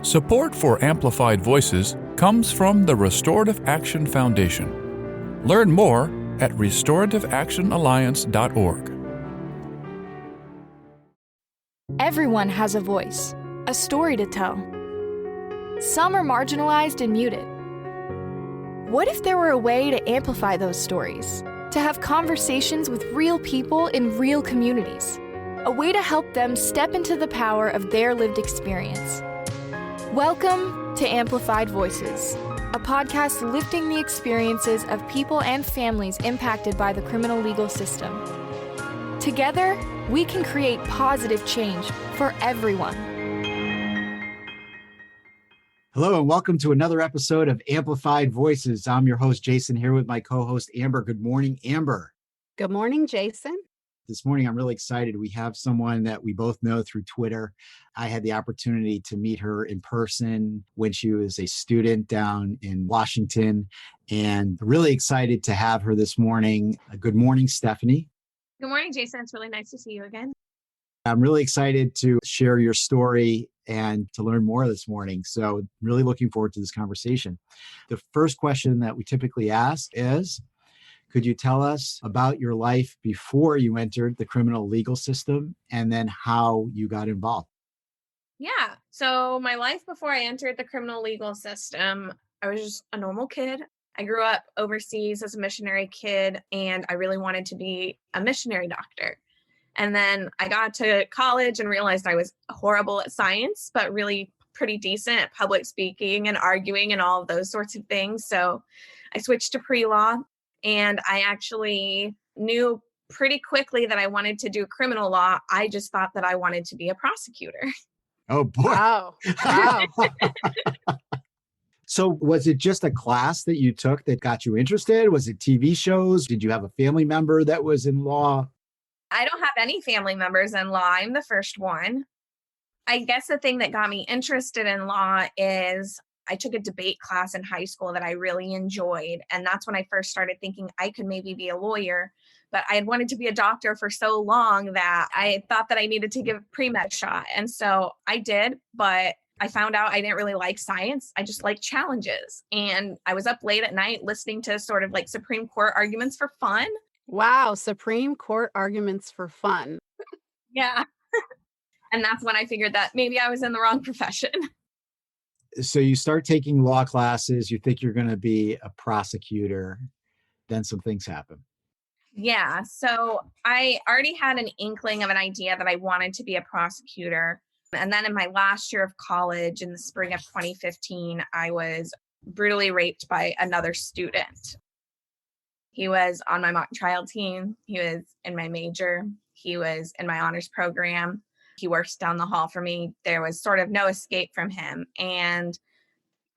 Support for Amplified Voices comes from the Restorative Action Foundation. Learn more at restorativeactionalliance.org. Everyone has a voice, a story to tell. Some are marginalized and muted. What if there were a way to amplify those stories? To have conversations with real people in real communities? A way to help them step into the power of their lived experience. Welcome to Amplified Voices, a podcast lifting the experiences of people and families impacted by the criminal legal system. Together, we can create positive change for everyone. Hello and welcome to another episode of Amplified Voices. I'm your host, Jason, here with my co-host, Amber. Good morning, Amber. Good morning, Jason. This morning, I'm really excited. We have someone that we both know through Twitter. I had the opportunity to meet her in person when she was a student down in Washington, and really excited to have her this morning. Good morning, Stefanie. Good morning, Jason. It's really nice to see you again. I'm really excited to share your story and to learn more this morning. So really looking forward to this conversation. The first question that we typically ask is, could you tell us about your life before you entered the criminal legal system and then how you got involved? Yeah. So my life before I entered the criminal legal system, I was just a normal kid. I grew up overseas as a missionary kid, and I really wanted to be a missionary doctor. And then I got to college and realized I was horrible at science, but really pretty decent at public speaking and arguing and all of those sorts of things. So I switched to pre-law. And I actually knew pretty quickly that I wanted to do criminal law. I just thought that I wanted to be a prosecutor. Oh, boy. Wow. So was it just a class that you took that got you interested? Was it TV shows? Did you have a family member that was in law? I don't have any family members in law. I'm the first one. I guess the thing that got me interested in law is I took a debate class in high school that I really enjoyed. And that's when I first started thinking I could maybe be a lawyer. But I had wanted to be a doctor for so long that I thought that I needed to give pre-med a shot. And so I did, but I found out I didn't really like science. I just liked challenges. And I was up late at night listening to sort of like Supreme Court arguments for fun. Wow. Supreme Court arguments for fun. Yeah. And that's when I figured that maybe I was in the wrong profession. So you start taking law classes, you think you're going to be a prosecutor, then some things happen. Yeah. So I already had an inkling of an idea that I wanted to be a prosecutor. And then in my last year of college, in the spring of 2015, I was brutally raped by another student. He was on my mock trial team. He was in my major. He was in my honors program. He works down the hall for me. There was sort of no escape from him. And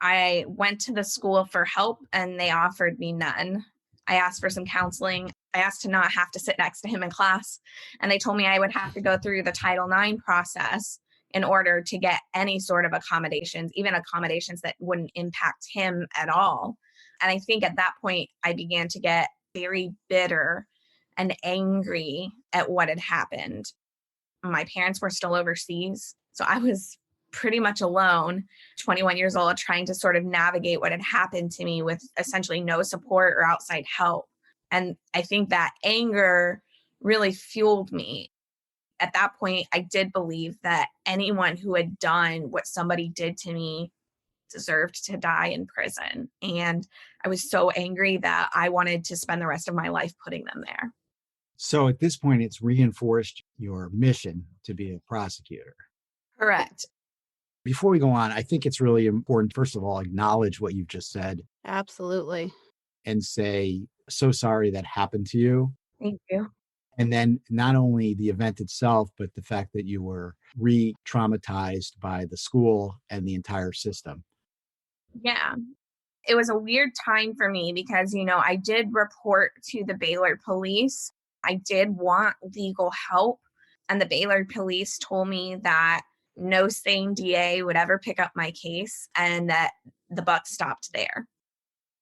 I went to the school for help and they offered me none. I asked for some counseling. I asked to not have to sit next to him in class. And they told me I would have to go through the Title IX process in order to get any sort of accommodations, even accommodations that wouldn't impact him at all. And I think at that point, I began to get very bitter and angry at what had happened. My parents were still overseas, so I was pretty much alone, 21 years old, trying to sort of navigate what had happened to me with essentially no support or outside help. And I think that anger really fueled me. At that point, I did believe that anyone who had done what somebody did to me deserved to die in prison. And I was so angry that I wanted to spend the rest of my life putting them there. So at this point, it's reinforced your mission to be a prosecutor. Correct. Before we go on, I think it's really important, first of all, acknowledge what you've just said Absolutely. and say, so sorry that happened to you. Thank you. And then not only the event itself, but the fact that you were re-traumatized by the school and the entire system. Yeah. It was a weird time for me because, I did report to the Baylor police. I did want legal help. And the Baylor police told me that no sane DA would ever pick up my case and that the buck stopped there.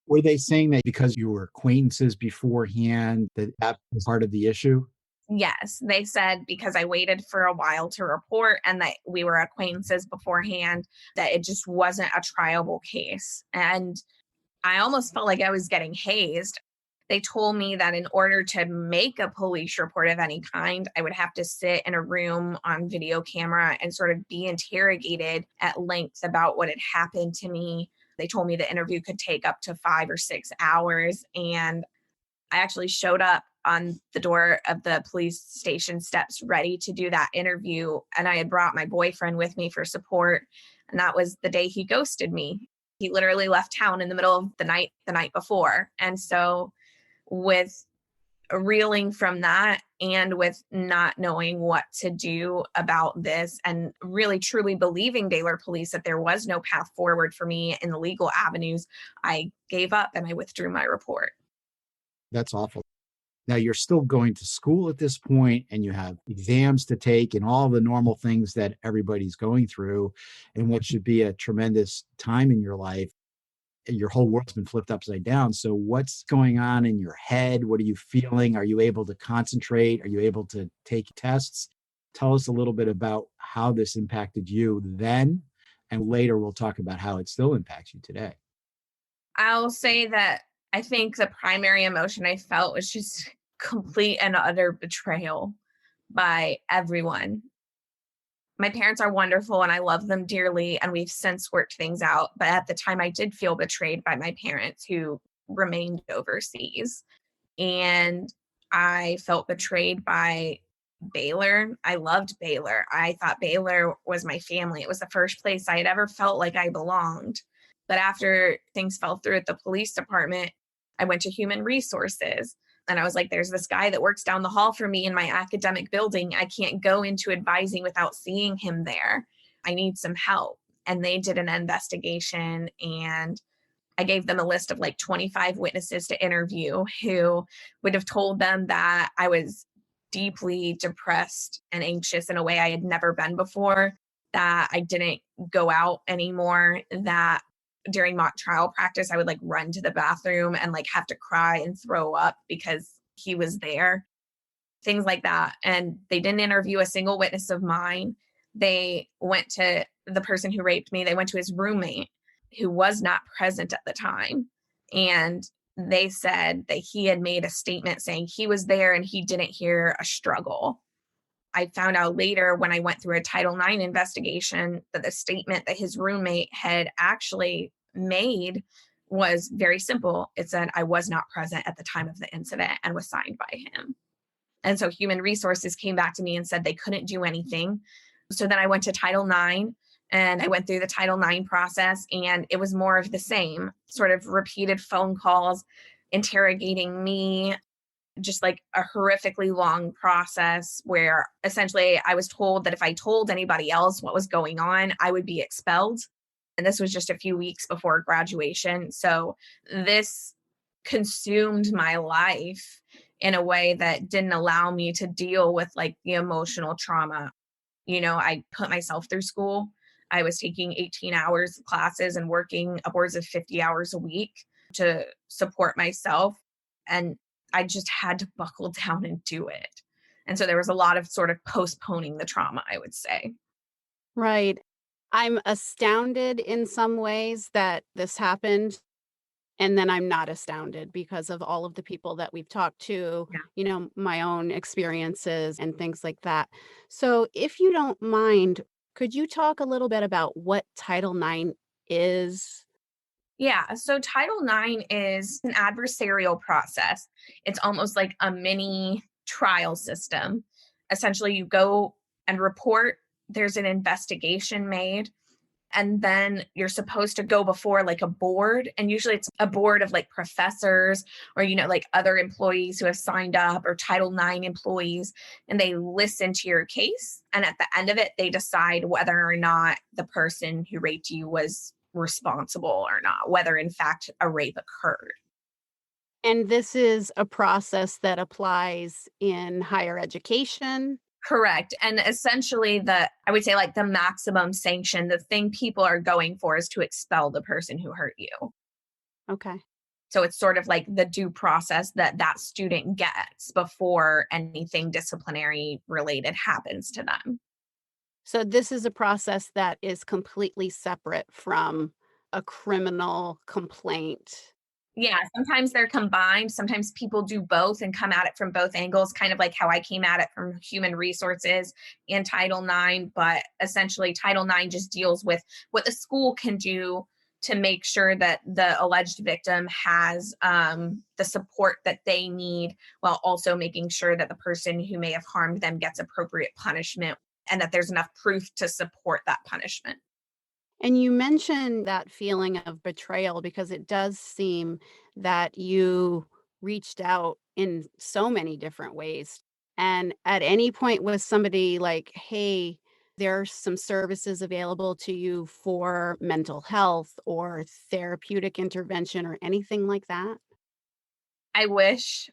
Were they saying that because you were acquaintances beforehand, that was part of the issue? Yes, they said because I waited for a while to report and that we were acquaintances beforehand, that it just wasn't a triable case. And I almost felt like I was getting hazed. They told me that in order to make a police report of any kind, I would have to sit in a room on video camera and sort of be interrogated at length about what had happened to me. They told me the interview could take up to 5 or 6 hours. And I actually showed up on the door of the police station steps ready to do that interview. And I had brought my boyfriend with me for support. And that was the day he ghosted me. He literally left town in the middle of the night before. And so with reeling from that and with not knowing what to do about this and really truly believing Baylor police that there was no path forward for me in the legal avenues, I gave up and I withdrew my report. That's awful. Now you're still going to school at this point and you have exams to take and all the normal things that everybody's going through and what should be a tremendous time in your life. Your whole world's been flipped upside down. So what's going on in your head? What are you feeling? Are you able to concentrate? Are you able to take tests? Tell us a little bit about how this impacted you then. And later we'll talk about how it still impacts you today. I'll say that I think the primary emotion I felt was just complete and utter betrayal by everyone. My parents are wonderful and I love them dearly, and we've since worked things out. But at the time, I did feel betrayed by my parents who remained overseas. And I felt betrayed by Baylor. I loved Baylor. I thought Baylor was my family. It was the first place I had ever felt like I belonged. But after things fell through at the police department, I went to human resources. And I was like, there's this guy that works down the hall from me in my academic building. I can't go into advising without seeing him there. I need some help. And they did an investigation, and I gave them a list of like 25 witnesses to interview who would have told them that I was deeply depressed and anxious in a way I had never been before, that I didn't go out anymore, that during mock trial practice, I would like run to the bathroom and like have to cry and throw up because he was there, things like that. And they didn't interview a single witness of mine. They went to the person who raped me. They went to his roommate who was not present at the time. And they said that he had made a statement saying he was there and he didn't hear a struggle. I found out later when I went through a Title IX investigation that the statement that his roommate had actually made was very simple. It said, I was not present at the time of the incident, and was signed by him. And so human resources came back to me and said they couldn't do anything. So then I went to Title IX and I went through the Title IX process, and it was more of the same, sort of repeated phone calls, interrogating me, just like a horrifically long process where essentially I was told that if I told anybody else what was going on, I would be expelled. And this was just a few weeks before graduation. So this consumed my life in a way that didn't allow me to deal with like the emotional trauma. You know, I put myself through school. I was taking 18 hours of classes and working upwards of 50 hours a week to support myself. And I just had to buckle down and do it. And so there was a lot of sort of postponing the trauma, I would say. Right. I'm astounded in some ways that this happened. And then I'm not astounded because of all of the people that we've talked to, Yeah. my own experiences and things like that. So if you don't mind, could you talk a little bit about what Title IX is? Yeah. So Title IX is an adversarial process. It's almost like a mini trial system. Essentially, you go and report, there's an investigation made, and then you're supposed to go before like a board. And usually it's a board of like professors or, like other employees who have signed up, or Title IX employees, and they listen to your case. And at the end of it, they decide whether or not the person who raped you was responsible or not, whether in fact a rape occurred. And this is a process that applies in higher education. Correct. And essentially I would say like the maximum sanction, the thing people are going for is to expel the person who hurt you. Okay. So it's sort of like the due process that that student gets before anything disciplinary related happens to them. So this is a process that is completely separate from a criminal complaint. Yeah, sometimes they're combined. Sometimes people do both and come at it from both angles, kind of like how I came at it from human resources and Title IX. But essentially, Title IX just deals with what the school can do to make sure that the alleged victim has the support that they need, while also making sure that the person who may have harmed them gets appropriate punishment and that there's enough proof to support that punishment. And you mentioned that feeling of betrayal because it does seem that you reached out in so many different ways. And at any point was somebody like, hey, there's some services available to you for mental health or therapeutic intervention or anything like that? I wish,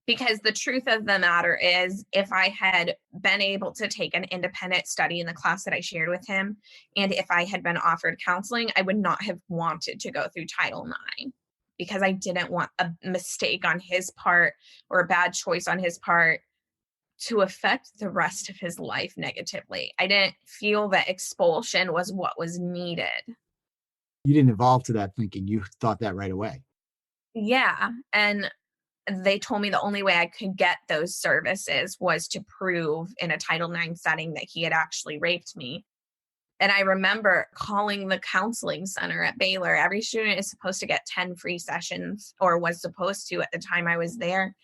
because the truth of the matter is, if I had been able to take an independent study in the class that I shared with him, and if I had been offered counseling, I would not have wanted to go through Title IX because I didn't want a mistake on his part or a bad choice on his part to affect the rest of his life negatively. I didn't feel that expulsion was what was needed. You didn't evolve to that thinking. You thought that right away. Yeah. And they told me the only way I could get those services was to prove in a Title IX setting that he had actually raped me. And I remember calling the counseling center at Baylor. Every student is supposed to get 10 free sessions, or was supposed to at the time I was there.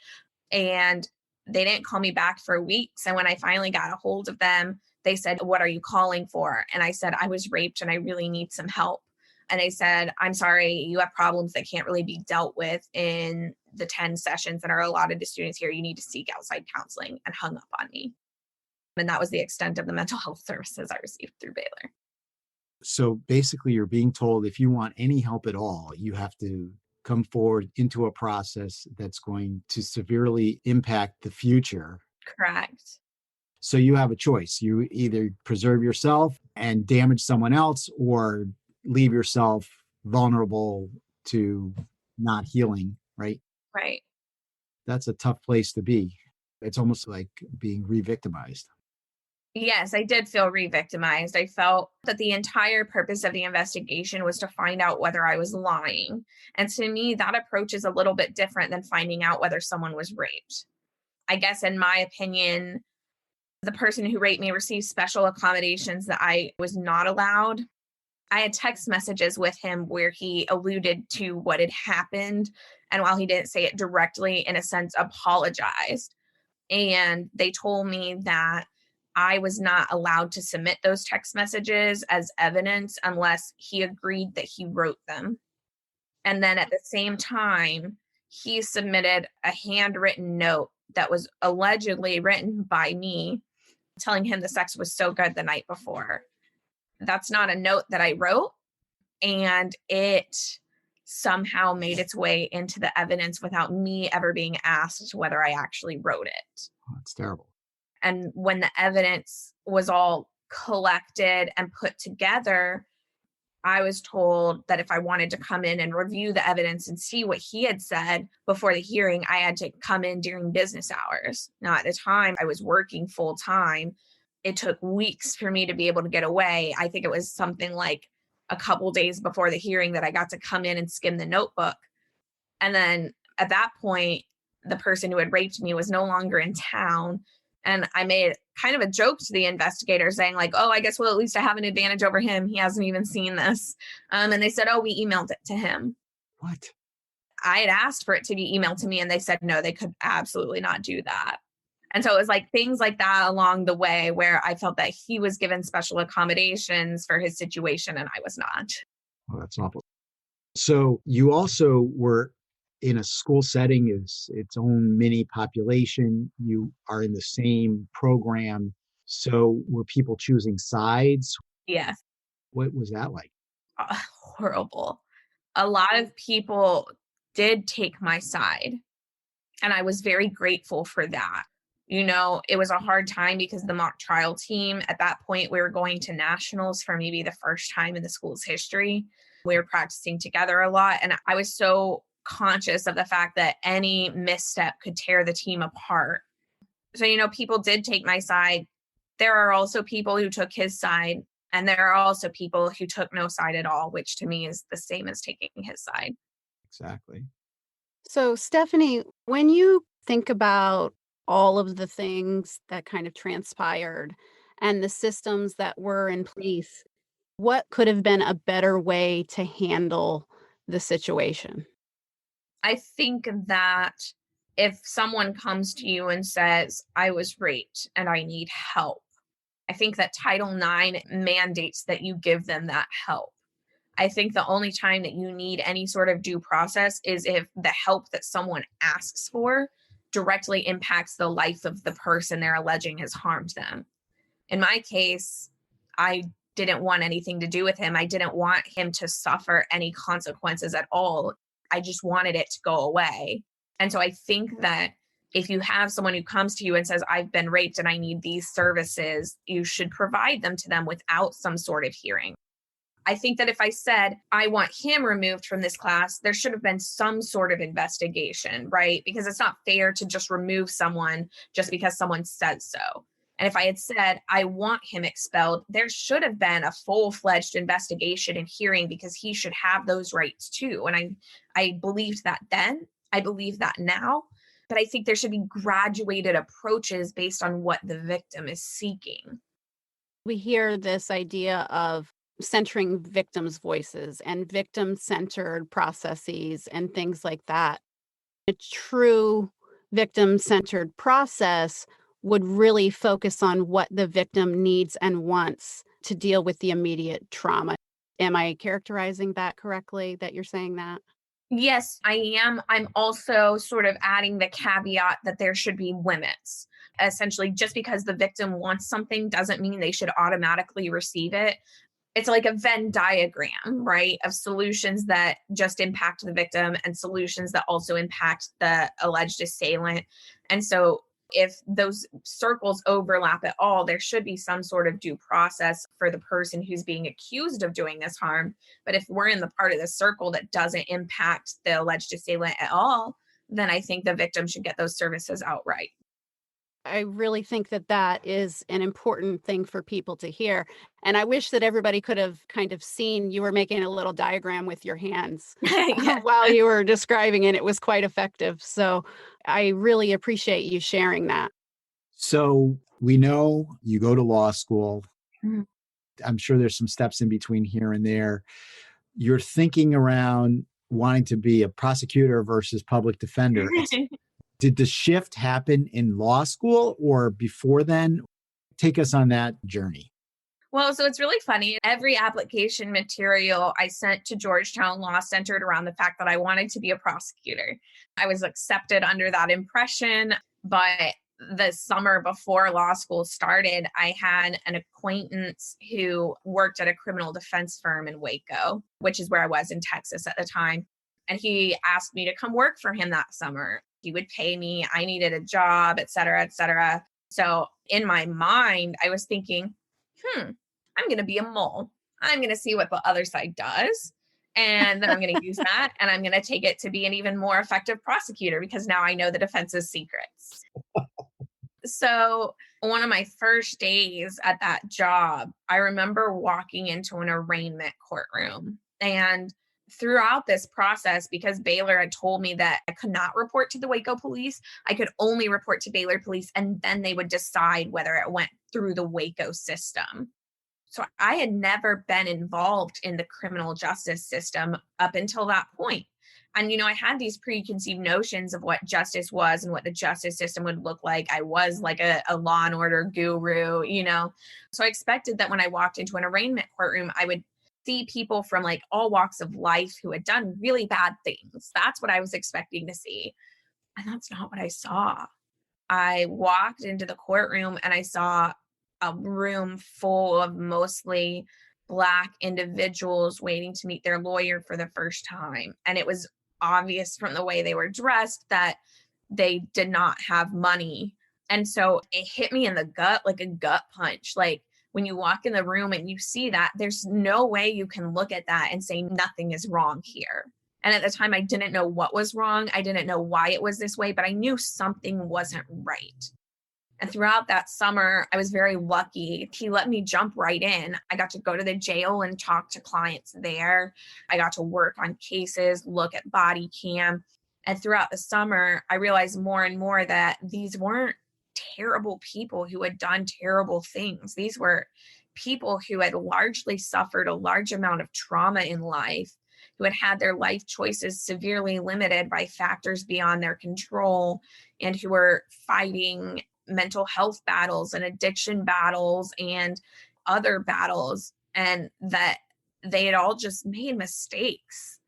And they didn't call me back for weeks. And when I finally got a hold of them, they said, "What are you calling for?" And I said, "I was raped and I really need some help." And they said, "I'm sorry, you have problems that can't really be dealt with in the 10 sessions that are allotted to students here. You need to seek outside counseling," and hung up on me. And that was the extent of the mental health services I received through Baylor. So basically, you're being told if you want any help at all, you have to come forward into a process that's going to severely impact the future. Correct. So you have a choice. You either preserve yourself and damage someone else, or leave yourself vulnerable to not healing, right? Right. That's a tough place to be. It's almost like being re-victimized. Yes, I did feel re-victimized. I felt that the entire purpose of the investigation was to find out whether I was lying. And to me, that approach is a little bit different than finding out whether someone was raped. I guess, in my opinion, the person who raped me received special accommodations that I was not allowed. I had text messages with him where he alluded to what had happened. And while he didn't say it directly, in a sense, apologized. And they told me that I was not allowed to submit those text messages as evidence unless he agreed that he wrote them. And then at the same time, he submitted a handwritten note that was allegedly written by me, telling him the sex was so good the night before. That's not a note that I wrote, and it somehow made its way into the evidence without me ever being asked whether I actually wrote it. Oh, that's terrible. And when the evidence was all collected and put together, I was told that if I wanted to come in and review the evidence and see what he had said before the hearing, I had to come in during business hours. Now, at the time, I was working full time. It took weeks for me to be able to get away. I think it was something like a couple days before the hearing that I got to come in and skim the notebook. And then at that point, the person who had raped me was no longer in town. And I made kind of a joke to the investigator saying like, "Oh, I guess well, at least I have an advantage over him. He hasn't even seen this." And they said, "Oh, we emailed it to him." What? I had asked for it to be emailed to me and they said, no, they could absolutely not do that. And so it was like things like that along the way where I felt that he was given special accommodations for his situation and I was not. Oh, that's awful. So you also were in a school setting, is its own mini population. You are in the same program. So were people choosing sides? Yes. What was that like? Horrible. A lot of people did take my side, and I was very grateful for that. You know, it was a hard time because the mock trial team, at that point, we were going to nationals for maybe the first time in the school's history. We were practicing together a lot, and I was so conscious of the fact that any misstep could tear the team apart. So, people did take my side. There are also people who took his side, and there are also people who took no side at all, which to me is the same as taking his side. Exactly. So, Stefanie, when you think about all of the things that kind of transpired and the systems that were in place, what could have been a better way to handle the situation? I think that if someone comes to you and says, I was raped and I need help, I think that Title IX mandates that you give them that help. I think the only time that you need any sort of due process is if the help that someone asks for directly impacts the life of the person they're alleging has harmed them. In my case, I didn't want anything to do with him. I didn't want him to suffer any consequences at all. I just wanted it to go away. And so I think that if you have someone who comes to you and says, I've been raped and I need these services, you should provide them to them without some sort of hearing. I think that if I said, I want him removed from this class, there should have been some sort of investigation, right? Because it's not fair to just remove someone just because someone said so. And if I had said, I want him expelled, there should have been a full-fledged investigation and hearing because he should have those rights too. And I believed that then. I believe that now. But I think there should be graduated approaches based on what the victim is seeking. We hear this idea of centering victims' voices and victim-centered processes and things like that. A true victim-centered process would really focus on what the victim needs and wants to deal with the immediate trauma. Am I characterizing that correctly, that you're saying that? Yes, I am. I'm also sort of adding the caveat that there should be limits. Essentially, just because the victim wants something doesn't mean they should automatically receive it. It's like a Venn diagram, right, of solutions that just impact the victim and solutions that also impact the alleged assailant. And so if those circles overlap at all, there should be some sort of due process for the person who's being accused of doing this harm. But if we're in the part of the circle that doesn't impact the alleged assailant at all, then I think the victim should get those services outright. I really think that that is an important thing for people to hear. And I wish that everybody could have kind of seen you were making a little diagram with your hands Yeah. while you were describing it. It was quite effective. So I really appreciate you sharing that. So we know you go to law school. Mhm. I'm sure there's some steps in between here and there. You're thinking around wanting to be a prosecutor versus public defender. Did the shift happen in law school or before then? Take us on that journey. Well, so it's really funny. Every application material I sent to Georgetown Law centered around the fact that I wanted to be a prosecutor. I was accepted under that impression, but the summer before law school started, I had an acquaintance who worked at a criminal defense firm in Waco, which is where I was in Texas at the time. And he asked me to come work for him that summer. He would pay me. I needed a job, et cetera, et cetera. So in my mind, I was thinking, I'm going to be a mole. I'm going to see what the other side does. And then I'm going to use that and I'm going to take it to be an even more effective prosecutor because now I know the defense's secrets. So one of my first days at that job, I remember walking into an arraignment courtroom. And throughout this process, because Baylor had told me that I could not report to the Waco police, I could only report to Baylor police, and then they would decide whether it went through the Waco system. So I had never been involved in the criminal justice system up until that point. And, I had these preconceived notions of what justice was and what the justice system would look like. I was like a law and order guru, So I expected that when I walked into an arraignment courtroom, I would see people from like all walks of life who had done really bad things. That's what I was expecting to see. And that's not what I saw. I walked into the courtroom and I saw a room full of mostly Black individuals waiting to meet their lawyer for the first time. And it was obvious from the way they were dressed that they did not have money. And so it hit me in the gut like a gut punch. Like when you walk in the room and you see that, there's no way you can look at that and say nothing is wrong here. And at the time, I didn't know what was wrong. I didn't know why it was this way, but I knew something wasn't right. And throughout that summer, I was very lucky. He let me jump right in. I got to go to the jail and talk to clients there. I got to work on cases, look at body cam. And throughout the summer, I realized more and more that these weren't terrible people who had done terrible things. These were people who had largely suffered a large amount of trauma in life, who had had their life choices severely limited by factors beyond their control, and who were fighting mental health battles and addiction battles and other battles, and that they had all just made mistakes.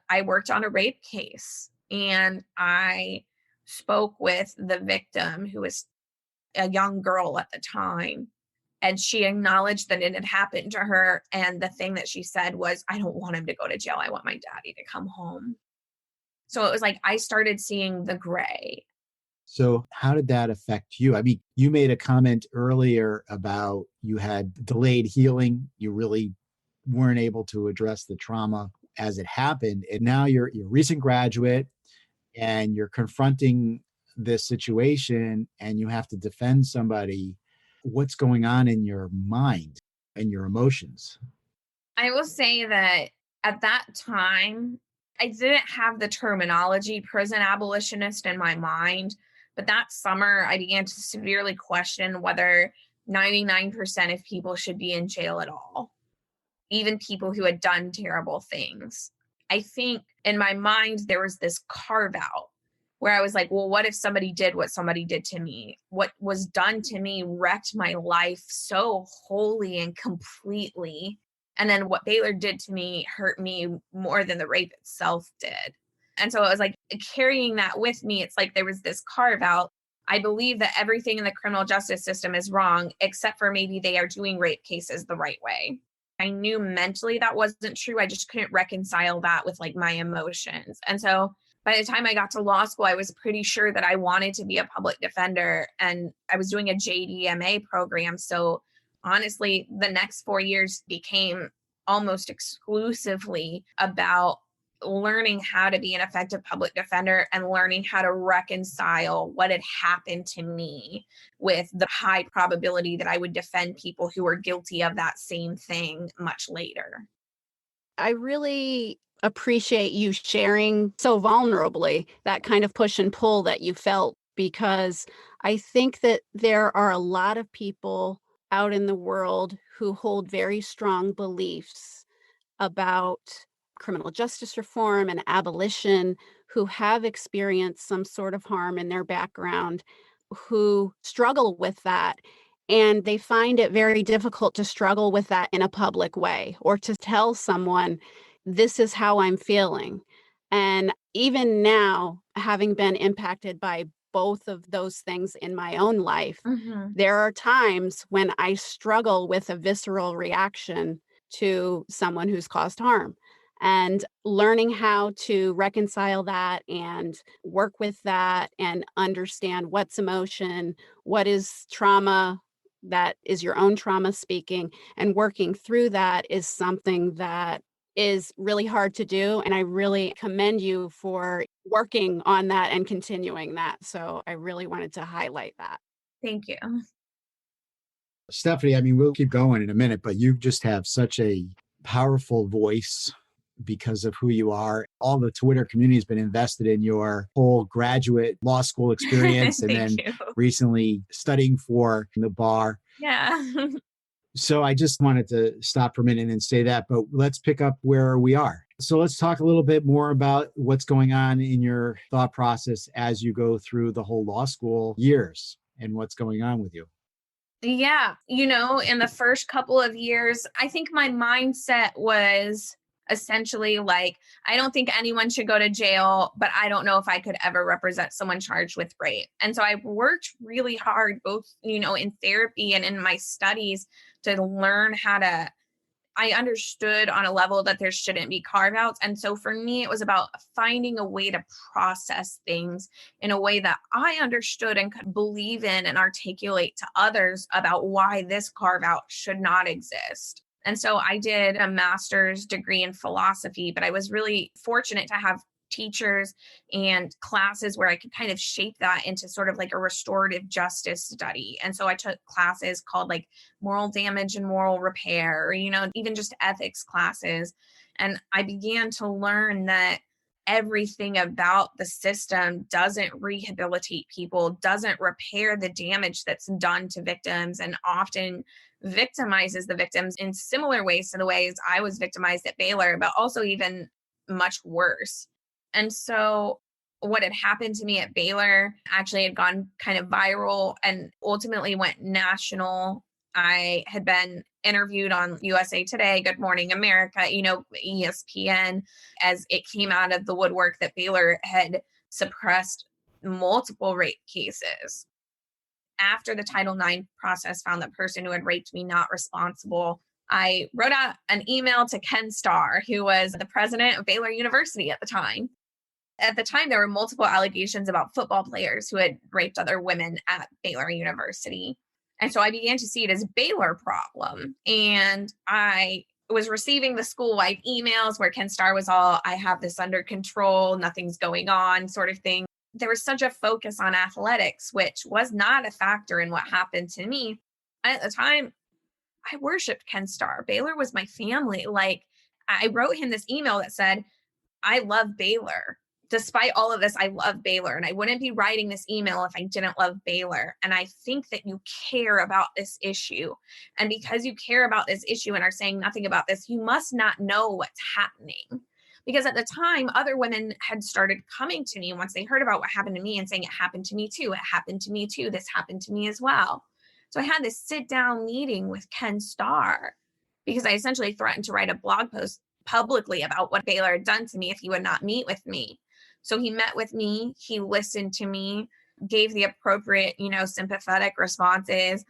I worked on a rape case and I spoke with the victim, who was a young girl at the time, and she acknowledged that it had happened to her. And the thing that she said was, I don't want him to go to jail. I want my daddy to come home. So it was like I started seeing the gray. So how did that affect you? I mean, you made a comment earlier about you had delayed healing. You really weren't able to address the trauma as it happened. And now you're a recent graduate and you're confronting this situation and you have to defend somebody. What's going on in your mind and your emotions? I will say that at that time, I didn't have the terminology prison abolitionist in my mind, but that summer I began to severely question whether 99% of people should be in jail at all, even people who had done terrible things. I think in my mind, there was this carve out where I was like, well, what if somebody did what somebody did to me? What was done to me wrecked my life so wholly and completely. And then what Baylor did to me hurt me more than the rape itself did. And so it was like carrying that with me. It's like there was this carve out. I believe that everything in the criminal justice system is wrong, except for maybe they are doing rape cases the right way. I knew mentally that wasn't true. I just couldn't reconcile that with like my emotions. And so by the time I got to law school, I was pretty sure that I wanted to be a public defender, and I was doing a JDMA program. So honestly, the next 4 years became almost exclusively about learning how to be an effective public defender and learning how to reconcile what had happened to me with the high probability that I would defend people who were guilty of that same thing much later. I really appreciate you sharing so vulnerably that kind of push and pull that you felt, because I think that there are a lot of people out in the world who hold very strong beliefs about criminal justice reform and abolition, who have experienced some sort of harm in their background, who struggle with that. And they find it very difficult to struggle with that in a public way, or to tell someone, this is how I'm feeling. And even now, having been impacted by both of those things in my own life, there are times when I struggle with a visceral reaction to someone who's caused harm. And learning how to reconcile that and work with that and understand what's emotion, what is trauma that is your own trauma speaking, and working through that is something that is really hard to do. And I really commend you for working on that and continuing that. So I really wanted to highlight that. Thank you. Stephanie, I mean, we'll keep going in a minute, but you just have such a powerful voice because of who you are. All the Twitter community has been invested in your whole graduate law school experience and then recently studying for the bar. Yeah. So I just wanted to stop for a minute and say that, but let's pick up where we are. So let's talk a little bit more about what's going on in your thought process as you go through the whole law school years and what's going on with you. Yeah. In the first couple of years, I think my mindset was essentially like, I don't think anyone should go to jail, but I don't know if I could ever represent someone charged with rape. And so I worked really hard, both, in therapy and in my studies, to learn how to, I understood on a level that there shouldn't be carve outs. And so for me, it was about finding a way to process things in a way that I understood and could believe in and articulate to others about why this carve out should not exist. And so I did a master's degree in philosophy, but I was really fortunate to have teachers and classes where I could kind of shape that into sort of like a restorative justice study. And so I took classes called like moral damage and moral repair, or, even just ethics classes. And I began to learn that everything about the system doesn't rehabilitate people, doesn't repair the damage that's done to victims, and often victimizes the victims in similar ways to the ways I was victimized at Baylor, but also even much worse. And so what had happened to me at Baylor actually had gone kind of viral and ultimately went national. I had been interviewed on USA Today, Good Morning America, ESPN, as it came out of the woodwork that Baylor had suppressed multiple rape cases. After the Title IX process found the person who had raped me not responsible, I wrote out an email to Ken Starr, who was the president of Baylor University at the time. At the time, there were multiple allegations about football players who had raped other women at Baylor University. And so I began to see it as a Baylor problem. And I was receiving the school-wide emails where Ken Starr was all, I have this under control, nothing's going on, sort of thing. There was such a focus on athletics, which was not a factor in what happened to me. At the time, I worshiped Ken Starr. Baylor was my family. Like, I wrote him this email that said, I love Baylor. Despite all of this, I love Baylor, and I wouldn't be writing this email if I didn't love Baylor. And I think that you care about this issue. And because you care about this issue and are saying nothing about this, you must not know what's happening. Because at the time, other women had started coming to me once they heard about what happened to me and saying, it happened to me too. It happened to me too. This happened to me as well. So I had this sit down meeting with Ken Starr because I essentially threatened to write a blog post publicly about what Baylor had done to me if he would not meet with me. So he met with me, he listened to me, gave the appropriate, sympathetic responses.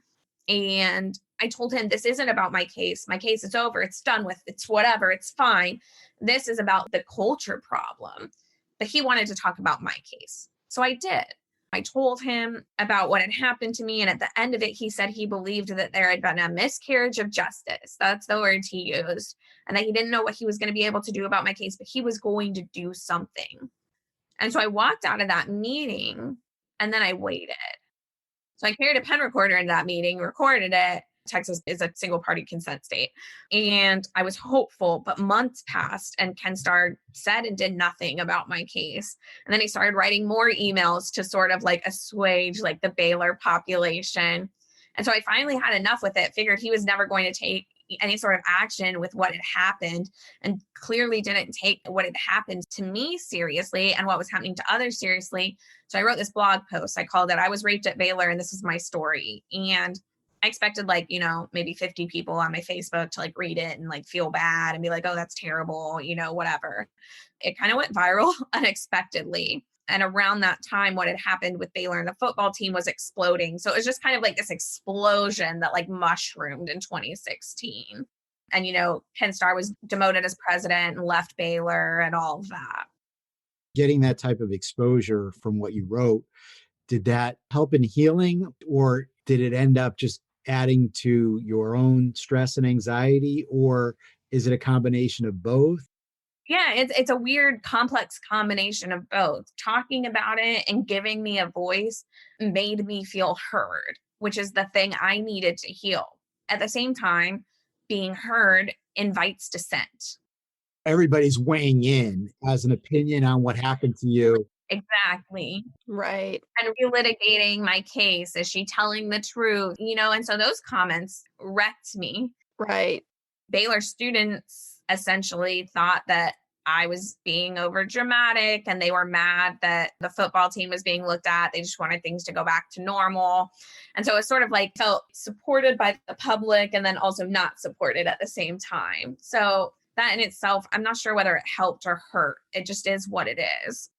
And I told him, this isn't about my case. My case is over. It's done with. It's whatever. It's fine. This is about the culture problem. But he wanted to talk about my case. So I did. I told him about what had happened to me. And at the end of it, he said he believed that there had been a miscarriage of justice. That's the words he used. And that he didn't know what he was going to be able to do about my case, but he was going to do something. And so I walked out of that meeting and then I waited. So I carried a pen recorder in that meeting, recorded it. Texas is a single party consent state. And I was hopeful, but months passed and Ken Starr said and did nothing about my case. And then he started writing more emails to sort of like assuage like the Baylor population. And so I finally had enough with it, figured he was never going to take any sort of action with what had happened, and clearly didn't take what had happened to me seriously and what was happening to others seriously. So I wrote this blog post. I called it, I Was Raped at Baylor and This Is My Story. And I expected maybe 50 people on my Facebook to read it and feel bad and be like, oh, that's terrible, whatever. It kind of went viral unexpectedly. And around that time, what had happened with Baylor and the football team was exploding. So it was just kind of like this explosion that mushroomed in 2016. And, Ken Starr was demoted as president and left Baylor and all of that. Getting that type of exposure from what you wrote, did that help in healing, or did it end up just adding to your own stress and anxiety, or is it a combination of both? Yeah, it's a weird, complex combination of both. Talking about it and giving me a voice made me feel heard, which is the thing I needed to heal. At the same time, being heard invites dissent. Everybody's weighing in as an opinion on what happened to you. Exactly. Right. And relitigating my case. Is she telling the truth? And so those comments wrecked me. Right. Baylor students essentially thought that I was being over dramatic and they were mad that the football team was being looked at. They just wanted things to go back to normal. And so it sort of felt supported by the public and then also not supported at the same time. So that in itself, I'm not sure whether it helped or hurt. It just is what it is.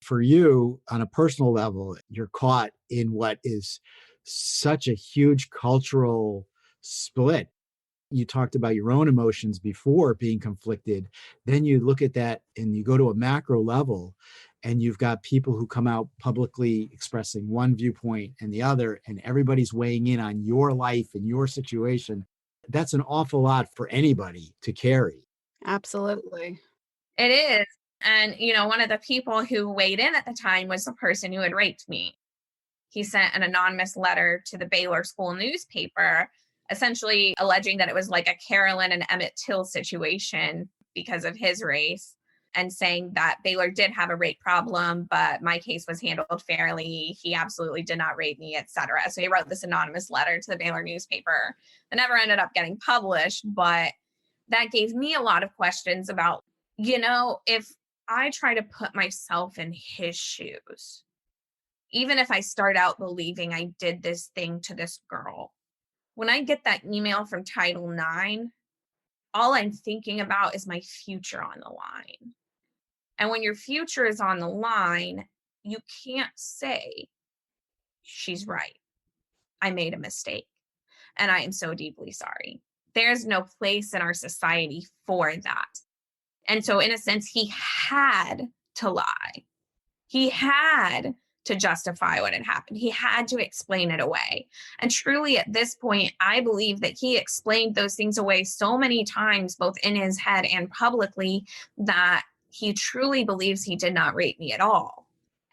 For you, on a personal level, you're caught in what is such a huge cultural split. You talked about your own emotions before being conflicted. Then you look at that and you go to a macro level and you've got people who come out publicly expressing one viewpoint and the other, and everybody's weighing in on your life and your situation. That's an awful lot for anybody to carry. Absolutely. It is. And, one of the people who weighed in at the time was the person who had raped me. He sent an anonymous letter to the Baylor school newspaper, essentially alleging that it was like a Carolyn and Emmett Till situation because of his race, and saying that Baylor did have a rape problem, but my case was handled fairly. He absolutely did not rape me, etc. So he wrote this anonymous letter to the Baylor newspaper that never ended up getting published, but that gave me a lot of questions about, if I try to put myself in his shoes, even if I start out believing I did this thing to this girl, when I get that email from Title IX, all I'm thinking about is my future on the line. And when your future is on the line, you can't say, she's right. I made a mistake. And I am so deeply sorry. There's no place in our society for that. And so in a sense, he had to lie. He had to justify what had happened. He had to explain it away. And truly at this point, I believe that he explained those things away so many times, both in his head and publicly, that he truly believes he did not rape me at all.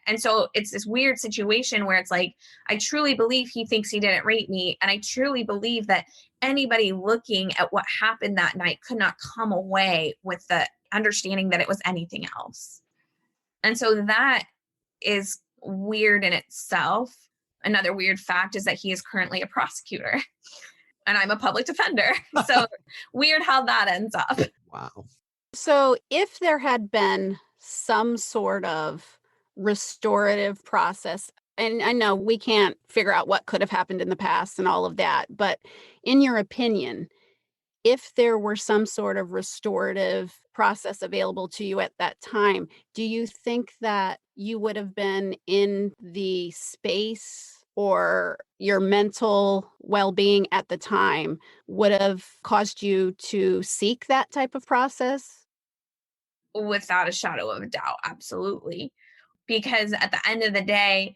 And so it's this weird situation where it's like, I truly believe he thinks he didn't rape me. And I truly believe that anybody looking at what happened that night could not come away with the understanding that it was anything else. And so that is weird in itself. Another weird fact is that he is currently a prosecutor and I'm a public defender. So weird how that ends up. Wow. So if there had been some sort of restorative process, and I know we can't figure out what could have happened in the past and all of that, but in your opinion, if there were some sort of restorative process available to you at that time, do you think that you would have been in the space, or your mental well-being at the time would have caused you to seek that type of process? Without a shadow of a doubt, absolutely. Because at the end of the day,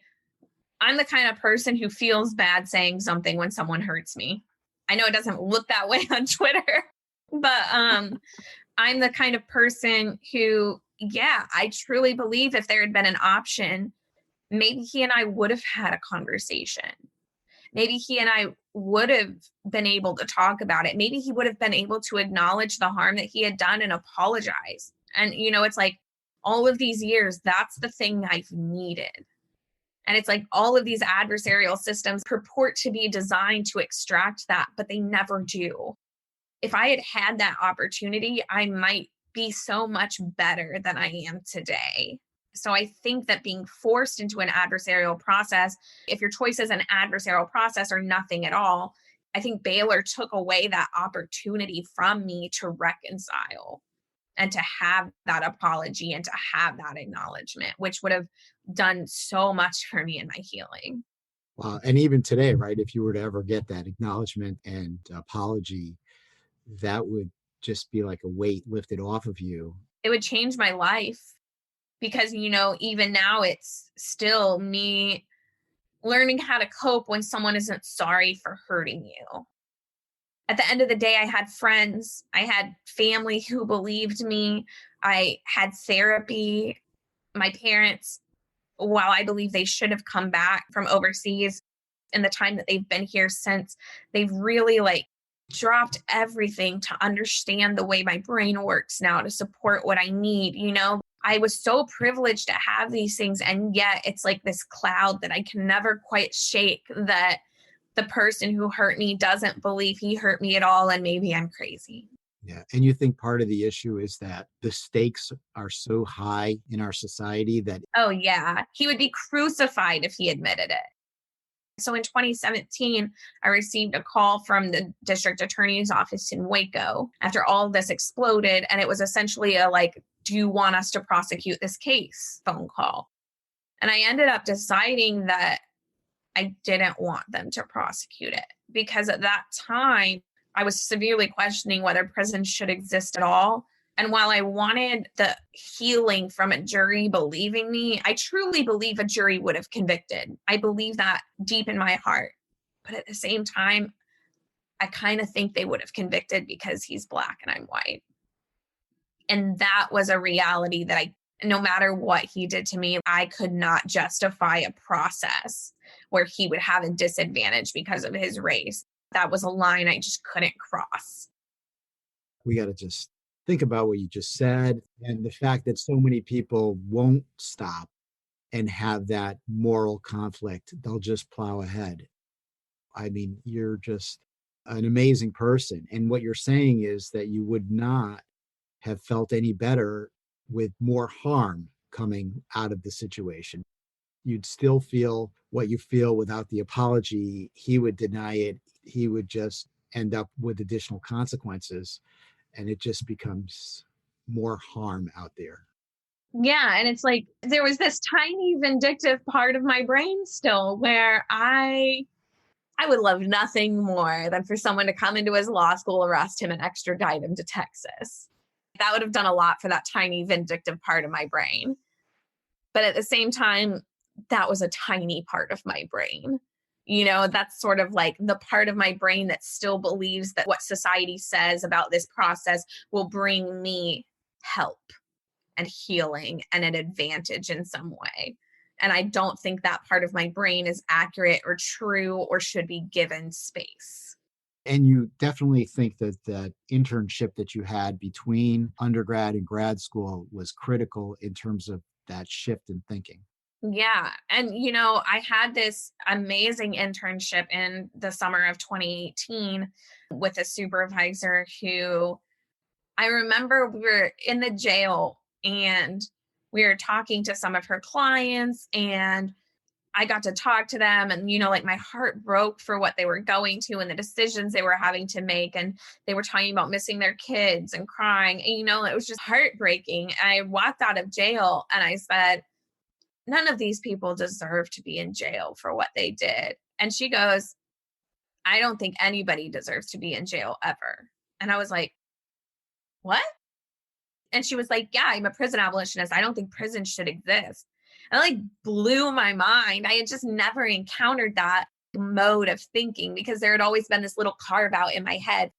I'm the kind of person who feels bad saying something when someone hurts me. I know it doesn't look that way on Twitter, but I'm the kind of person who, I truly believe if there had been an option, maybe he and I would have had a conversation. Maybe he and I would have been able to talk about it. Maybe he would have been able to acknowledge the harm that he had done and apologize. And, it's like all of these years, that's the thing I've needed. And it's like all of these adversarial systems purport to be designed to extract that, but they never do. If I had had that opportunity, I might be so much better than I am today. So I think that being forced into an adversarial process, if your choice is an adversarial process or nothing at all, I think Baylor took away that opportunity from me to reconcile and to have that apology and to have that acknowledgement, which would have done so much for me in my healing. Wow. And even today, right, if you were to ever get that acknowledgement and apology, that would just be like a weight lifted off of you. It would change my life because, even now it's still me learning how to cope when someone isn't sorry for hurting you. At the end of the day, I had friends, I had family who believed me, I had therapy. My parents, while I believe they should have come back from overseas in the time that they've been here since, they've really dropped everything to understand the way my brain works now to support what I need. I was so privileged to have these things, and yet it's like this cloud that I can never quite shake, that the person who hurt me doesn't believe he hurt me at all, and maybe I'm crazy. Yeah. And you think part of the issue is that the stakes are so high in our society that... Oh, yeah. He would be crucified if he admitted it. So in 2017, I received a call from the district attorney's office in Waco after all of this exploded. And it was essentially a do you want us to prosecute this case phone call? And I ended up deciding that I didn't want them to prosecute it, because at that time I was severely questioning whether prisons should exist at all. And while I wanted the healing from a jury believing me, I truly believe a jury would have convicted. I believe that deep in my heart. But at the same time, I kind of think they would have convicted because he's Black and I'm white. And that was a reality that no matter what he did to me, I could not justify a process where he would have a disadvantage because of his race. That was a line I just couldn't cross. We got to just think about what you just said and the fact that so many people won't stop and have that moral conflict. They'll just plow ahead. I mean, you're just an amazing person. And what you're saying is that you would not have felt any better with more harm coming out of the situation. You'd still feel what you feel without the apology. He would deny it. He would just end up with additional consequences. And it just becomes more harm out there. Yeah. And it's like there was this tiny vindictive part of my brain still where I would love nothing more than for someone to come into his law school, arrest him, and extradite him to Texas. That would have done a lot for that tiny vindictive part of my brain. But at the same time, that was a tiny part of my brain. You know, that's sort of like the part of my brain that still believes that what society says about this process will bring me help and healing and an advantage in some way. And I don't think that part of my brain is accurate or true or should be given space. And you definitely think that that internship that you had between undergrad and grad school was critical in terms of that shift in thinking. Yeah. And, you know, I had this amazing internship in the summer of 2018 with a supervisor who I remember we were in the jail and we were talking to some of her clients and I got to talk to them and, you know, like my heart broke for what they were going to and the decisions they were having to make. And they were talking about missing their kids and crying. And, you know, it was just heartbreaking. And I walked out of jail and I said, none of these people deserve to be in jail for what they did. And she goes, I don't think anybody deserves to be in jail ever. And I was like, what? And she was like, yeah, I'm a prison abolitionist. I don't think prison should exist. And it like blew my mind. I had just never encountered that mode of thinking because there had always been this little carve out in my head.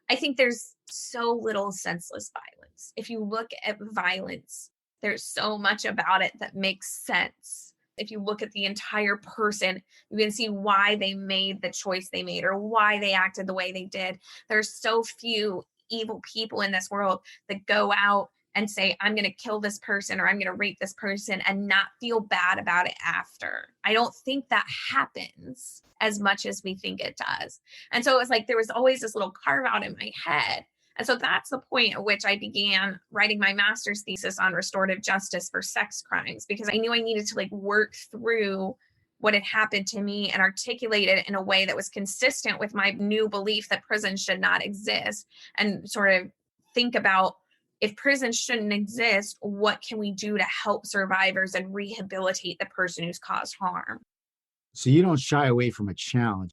I think there's so little senseless violence. If you look at violence, there's so much about it that makes sense. If you look at the entire person, you can see why they made the choice they made or why they acted the way they did. There's so few evil people in this world that go out and say, I'm going to kill this person or I'm going to rape this person and not feel bad about it after. I don't think that happens as much as we think it does. And so it was like there was always this little carve out in my head. And so that's the point at which I began writing my master's thesis on restorative justice for sex crimes, because I knew I needed to like work through what had happened to me and articulate it in a way that was consistent with my new belief that prison should not exist, and sort of think about, if prison shouldn't exist, what can we do to help survivors and rehabilitate the person who's caused harm? So you don't shy away from a challenge.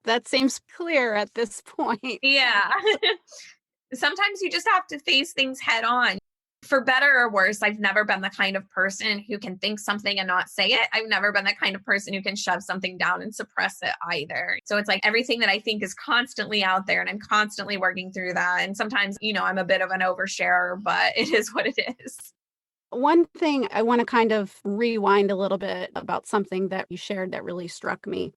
That seems clear at this point. Yeah. Sometimes you just have to face things head on. For better or worse, I've never been the kind of person who can think something and not say it. I've never been the kind of person who can shove something down and suppress it either. So it's like everything that I think is constantly out there and I'm constantly working through that. And sometimes, you know, I'm a bit of an oversharer, but it is what it is. One thing I want to kind of rewind a little bit about something that you shared that really struck me.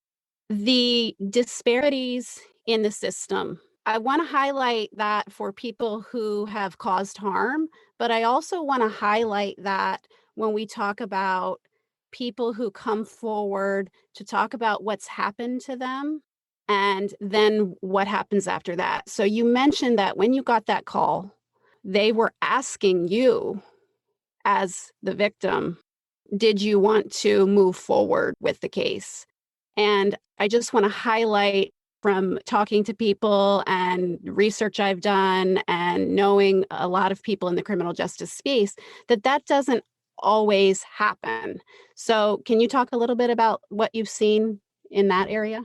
The disparities in the system. I want to highlight that for people who have caused harm, but I also want to highlight that when we talk about people who come forward to talk about what's happened to them and then what happens after that. So you mentioned that when you got that call, they were asking you as the victim, did you want to move forward with the case? And I just want to highlight, from talking to people and research I've done and knowing a lot of people in the criminal justice space, that that doesn't always happen. So can you talk a little bit about what you've seen in that area?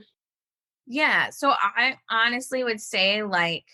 Yeah. So I honestly would say, like,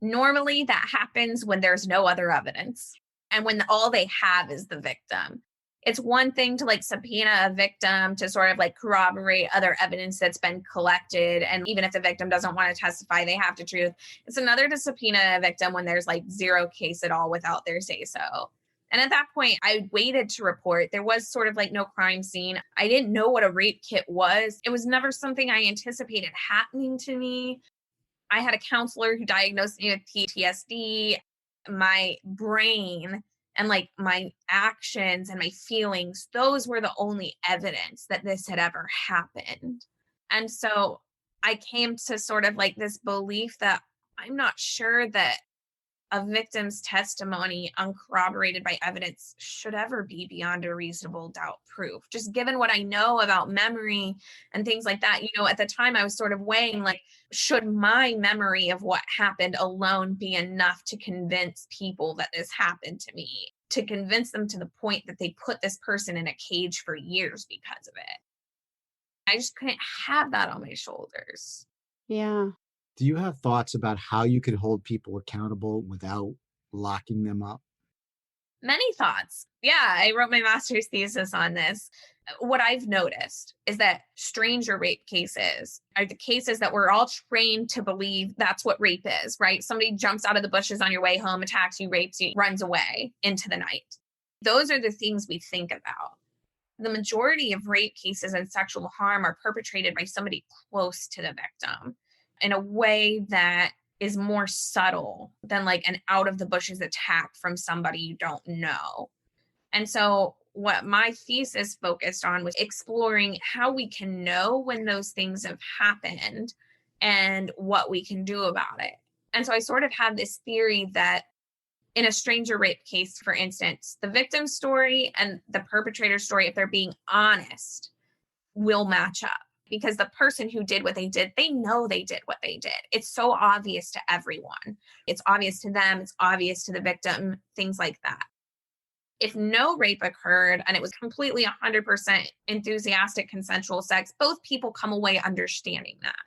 normally that happens when there's no other evidence and when all they have is the victim. It's one thing to like subpoena a victim to sort of like corroborate other evidence that's been collected. And even if the victim doesn't want to testify, they have to truth. It's another to subpoena a victim when there's like zero case at all without their say so. And at that point, I waited to report. There was sort of like no crime scene. I didn't know what a rape kit was. It was never something I anticipated happening to me. I had a counselor who diagnosed me with PTSD. My brain and like my actions and my feelings, those were the only evidence that this had ever happened. And so I came to sort of like this belief that I'm not sure that a victim's testimony uncorroborated by evidence should ever be beyond a reasonable doubt proof. Just given what I know about memory and things like that, at the time I was sort of weighing like, should my memory of what happened alone be enough to convince people that this happened to me, to convince them to the point that they put this person in a cage for years because of it? I just couldn't have that on my shoulders. Yeah. Do you have thoughts about how you could hold people accountable without locking them up? Many thoughts. Yeah, I wrote my master's thesis on this. What I've noticed is that stranger rape cases are the cases that we're all trained to believe that's what rape is, right? Somebody jumps out of the bushes on your way home, attacks you, rapes you, runs away into the night. Those are the things we think about. The majority of rape cases and sexual harm are perpetrated by somebody close to the victim in a way that is more subtle than like an out of the bushes attack from somebody you don't know. And so what my thesis focused on was exploring how we can know when those things have happened and what we can do about it. And so I sort of had this theory that in a stranger rape case, for instance, the victim's story and the perpetrator's story, if they're being honest, will match up. Because the person who did what they did, they know they did what they did. It's so obvious to everyone. It's obvious to them. It's obvious to the victim, things like that. If no rape occurred and it was completely 100% enthusiastic consensual sex, both people come away understanding that.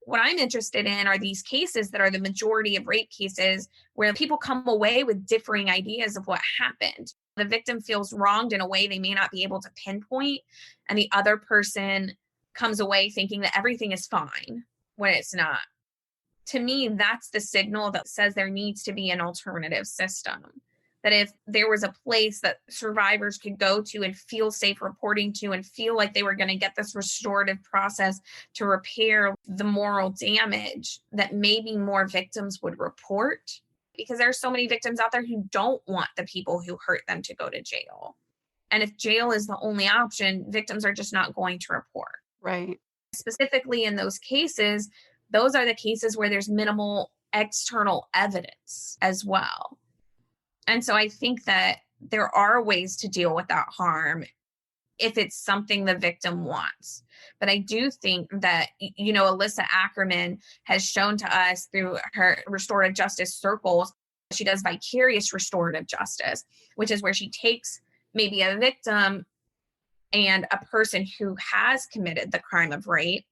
What I'm interested in are these cases that are the majority of rape cases where people come away with differing ideas of what happened. The victim feels wronged in a way they may not be able to pinpoint, and the other person comes away thinking that everything is fine when it's not. To me, that's the signal that says there needs to be an alternative system. That if there was a place that survivors could go to and feel safe reporting to and feel like they were going to get this restorative process to repair the moral damage, that maybe more victims would report. Because there are so many victims out there who don't want the people who hurt them to go to jail. And if jail is the only option, victims are just not going to report. Right. Specifically in those cases, those are the cases where there's minimal external evidence as well. And so I think that there are ways to deal with that harm if it's something the victim wants. But I do think that, Alyssa Ackerman has shown to us through her restorative justice circles, she does vicarious restorative justice, which is where she takes maybe a victim and a person who has committed the crime of rape,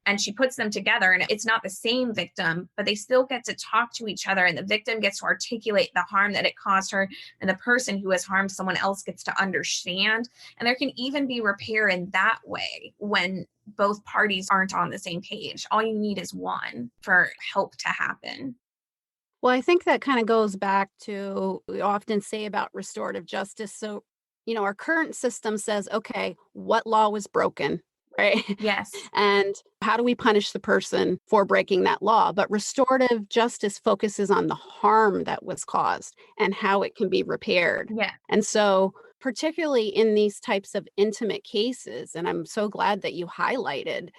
and she puts them together, and it's not the same victim, but they still get to talk to each other, and the victim gets to articulate the harm that it caused her, and the person who has harmed someone else gets to understand. And there can even be repair in that way when both parties aren't on the same page. All you need is one for help to happen. Well, I think that kind of goes back to we often say about restorative justice. So, our current system says, okay, what law was broken? Right. Yes. And how do we punish the person for breaking that law? But restorative justice focuses on the harm that was caused and how it can be repaired. Yeah. And so, particularly in these types of intimate cases, and I'm so glad that you highlighted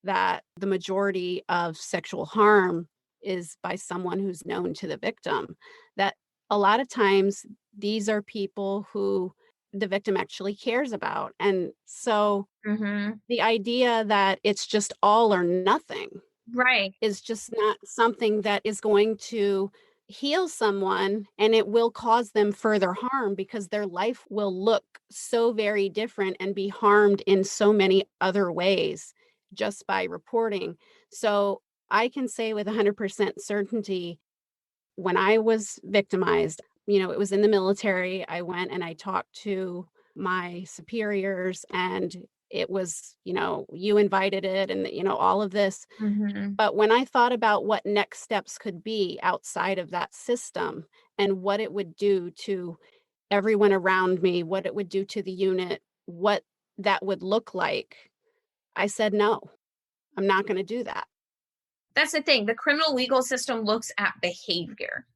that the majority of sexual harm is by someone who's known to the victim, that a lot of times these are people who the victim actually cares about. And so the idea that it's just all or nothing right is just not something that is going to heal someone, and it will cause them further harm because their life will look so very different and be harmed in so many other ways just by reporting. So I can say with 100% certainty, when I was victimized, it was in the military. I went and I talked to my superiors, and it was, you invited it, and, all of this. Mhm. But when I thought about what next steps could be outside of that system and what it would do to everyone around me, what it would do to the unit, what that would look like, I said, no, I'm not going to do that. That's the thing. The criminal legal system looks at behavior.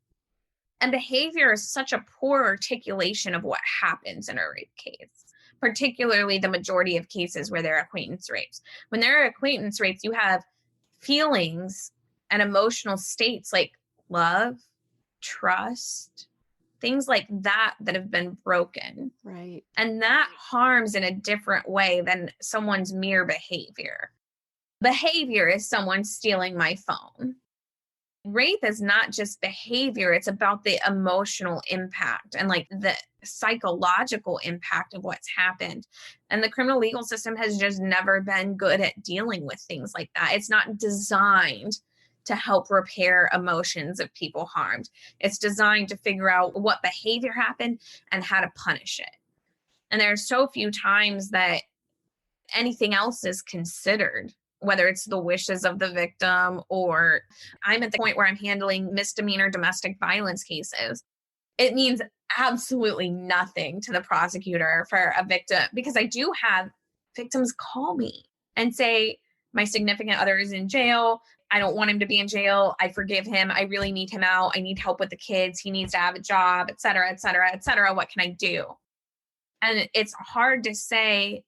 And behavior is such a poor articulation of what happens in a rape case, particularly the majority of cases where there are acquaintance rapes. When there are acquaintance rapes, you have feelings and emotional states like love, trust, things like that that have been broken. Right. And that harms in a different way than someone's mere behavior. Behavior is someone stealing my phone. Rape is not just behavior, it's about the emotional impact and like the psychological impact of what's happened. And the criminal legal system has just never been good at dealing with things like that. It's not designed to help repair emotions of people harmed. It's designed to figure out what behavior happened and how to punish it. And there are so few times that anything else is considered, whether it's the wishes of the victim or I'm at the point where I'm handling misdemeanor domestic violence cases. It means absolutely nothing to the prosecutor for a victim, because I do have victims call me and say, my significant other is in jail. I don't want him to be in jail. I forgive him. I really need him out. I need help with the kids. He needs to have a job, et cetera, et cetera, et cetera. What can I do? And it's hard to say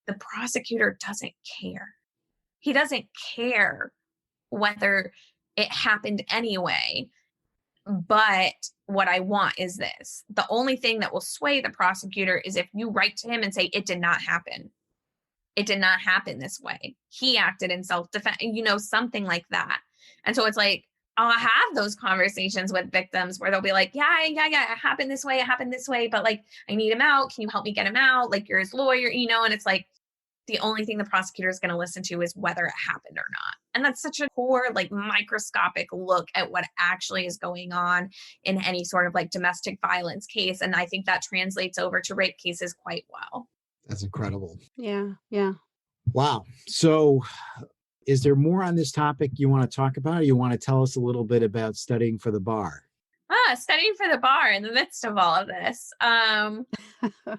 the prosecutor doesn't care. He doesn't care whether it happened anyway. But what I want is this. The only thing that will sway the prosecutor is if you write to him and say, it did not happen. It did not happen this way. He acted in self-defense, something like that. And so it's like, I'll have those conversations with victims where they'll be like, yeah, it happened this way. But like, I need him out. Can you help me get him out? Like, you're his lawyer, and it's like, the only thing the prosecutor is going to listen to is whether it happened or not. And that's such a poor, like microscopic look at what actually is going on in any sort of like domestic violence case. And I think that translates over to rape cases quite well. That's incredible. Yeah. Yeah. Wow. So is there more on this topic you want to talk about, or you want to tell us a little bit about studying for the bar? Studying for the bar in the midst of all of this.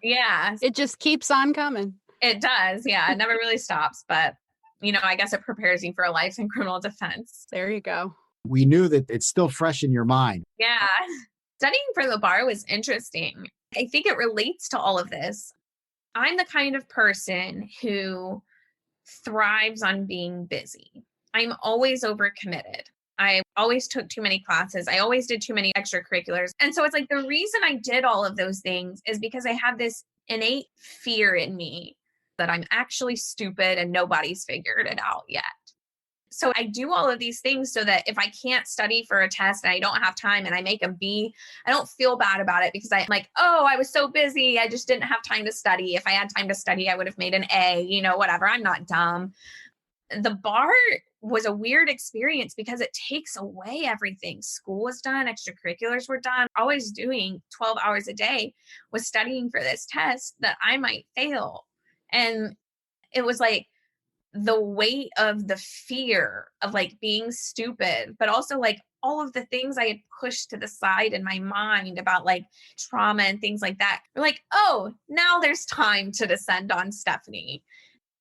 Yeah. It just keeps on coming. It does. Yeah. It never really stops. But, I guess it prepares you for a life in criminal defense. There you go. We knew that it's still fresh in your mind. Yeah. Studying for the bar was interesting. I think it relates to all of this. I'm the kind of person who thrives on being busy. I'm always overcommitted. I always took too many classes. I always did too many extracurriculars. And so it's like the reason I did all of those things is because I have this innate fear in me that I'm actually stupid and nobody's figured it out yet. So I do all of these things so that if I can't study for a test and I don't have time and I make a B, I don't feel bad about it because I'm like, oh, I was so busy. I just didn't have time to study. If I had time to study, I would have made an A, whatever. I'm not dumb. The bar was a weird experience because it takes away everything. School was done, extracurriculars were done. Always doing 12 hours a day was studying for this test that I might fail. And it was like the weight of the fear of like being stupid, but also like all of the things I had pushed to the side in my mind about like trauma and things like that. We're like, oh, now there's time to descend on Stefanie.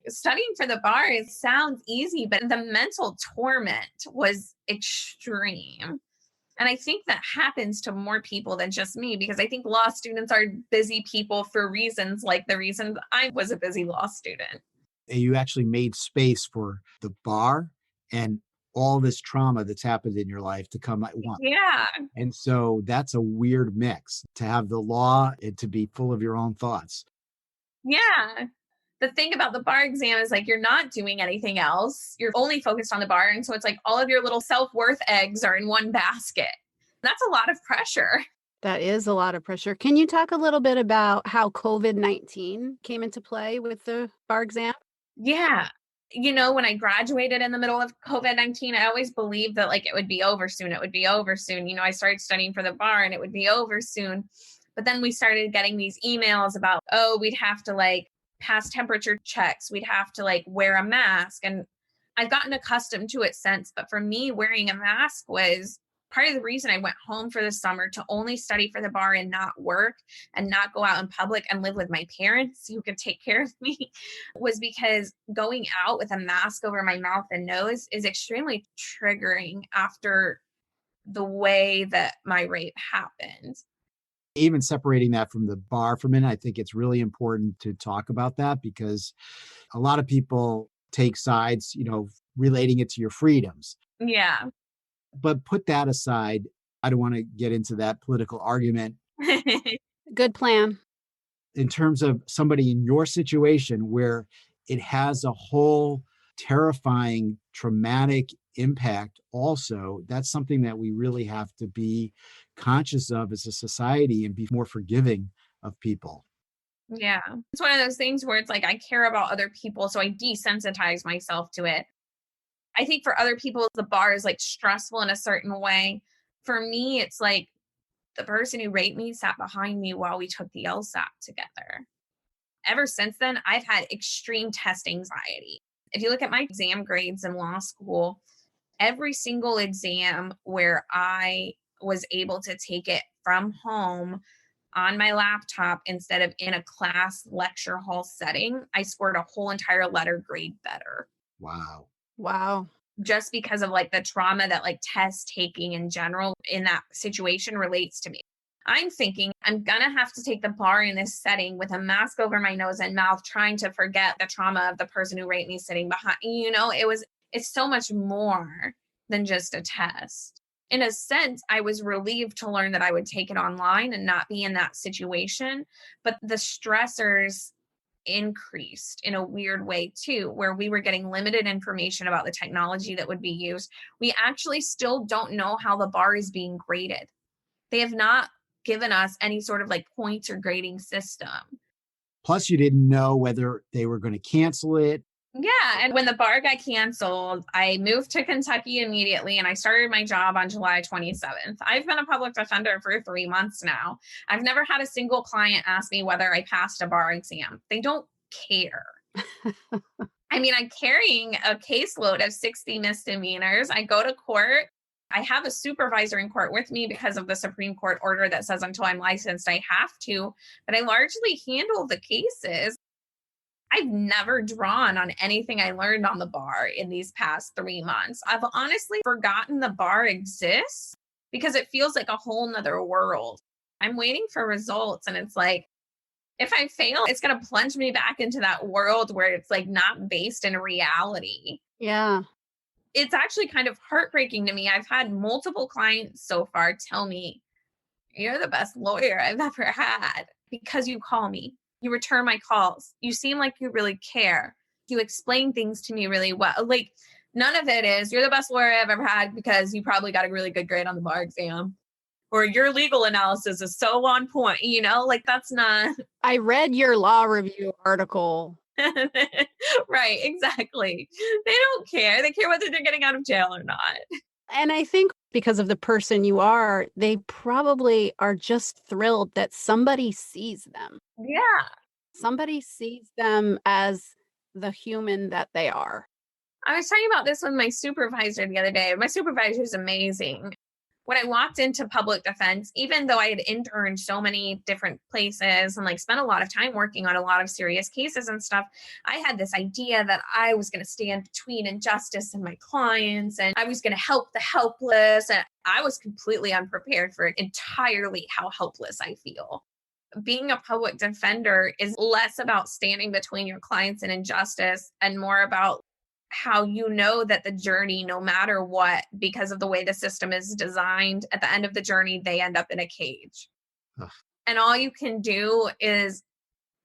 Studying for the bar, it sounds easy, but the mental torment was extreme. And I think that happens to more people than just me, because I think law students are busy people for reasons like the reasons I was a busy law student. You actually made space for the bar and all this trauma that's happened in your life to come at once. Yeah. And so that's a weird mix, to have the law and to be full of your own thoughts. Yeah. The thing about the bar exam is like, you're not doing anything else. You're only focused on the bar. And so it's like all of your little self-worth eggs are in one basket. That's a lot of pressure. That is a lot of pressure. Can you talk a little bit about how COVID-19 came into play with the bar exam? Yeah. When I graduated in the middle of COVID-19, I always believed that like it would be over soon. It would be over soon. I started studying for the bar and it would be over soon. But then we started getting these emails about, oh, we'd have to like pass temperature checks. We'd have to like wear a mask. And I've gotten accustomed to it since. But for me, wearing a mask was part of the reason I went home for the summer to only study for the bar and not work and not go out in public and live with my parents who could take care of me was because going out with a mask over my mouth and nose is extremely triggering after the way that my rape happened. Even separating that from the bar for a minute, I think it's really important to talk about that because a lot of people take sides, relating it to your freedoms. Yeah. But put that aside. I don't want to get into that political argument. Good plan. In terms of somebody in your situation where it has a whole terrifying, traumatic impact also, that's something that we really have to be conscious of as a society and be more forgiving of people. Yeah. It's one of those things where it's like, I care about other people, so I desensitize myself to it. I think for other people, the bar is like stressful in a certain way. For me, it's like the person who raped me sat behind me while we took the LSAT together. Ever since then, I've had extreme test anxiety. If you look at my exam grades in law school, every single exam where I was able to take it from home on my laptop instead of in a class lecture hall setting, I scored a whole entire letter grade better. Wow. Wow. Just because of like the trauma that like test taking in general in that situation relates to me. I'm thinking I'm going to have to take the bar in this setting with a mask over my nose and mouth, trying to forget the trauma of the person who raped me sitting behind, it's so much more than just a test. In a sense, I was relieved to learn that I would take it online and not be in that situation. But the stressors increased in a weird way too, where we were getting limited information about the technology that would be used. We actually still don't know how the bar is being graded. They have not given us any sort of like points or grading system. Plus, you didn't know whether they were going to cancel it. Yeah. And when the bar got canceled, I moved to Kentucky immediately and I started my job on July 27th. I've been a public defender for 3 months now. I've never had a single client ask me whether I passed a bar exam. They don't care. I mean, I'm carrying a caseload of 60 misdemeanors. I go to court. I have a supervisor in court with me because of the Supreme Court order that says until I'm licensed, I have to, but I largely handle the cases. I've never drawn on anything I learned on the bar in these past 3 months. I've honestly forgotten the bar exists because it feels like a whole nother world. I'm waiting for results and it's like, if I fail, it's going to plunge me back into that world where it's like not based in reality. Yeah. It's actually kind of heartbreaking to me. I've had multiple clients so far tell me, you're the best lawyer I've ever had because you call me. You return my calls. You seem like you really care. You explain things to me really well. Like none of it is you're the best lawyer I've ever had because you probably got a really good grade on the bar exam. Or your legal analysis is so on point, like that's not. I read your law review article. Right, exactly. They don't care. They care whether they're getting out of jail or not. And I think because of the person you are, they probably are just thrilled that somebody sees them. Yeah. Somebody sees them as the human that they are. I was talking about this with my supervisor the other day. My supervisor is amazing. When I walked into public defense, even though I had interned so many different places and like spent a lot of time working on a lot of serious cases and stuff, I had this idea that I was going to stand between injustice and my clients and I was going to help the helpless. And I was completely unprepared for entirely how helpless I feel. Being a public defender is less about standing between your clients and injustice and more about how you know that the journey, no matter what, because of the way the system is designed, at the end of the journey, they end up in a cage. Ugh. And all you can do is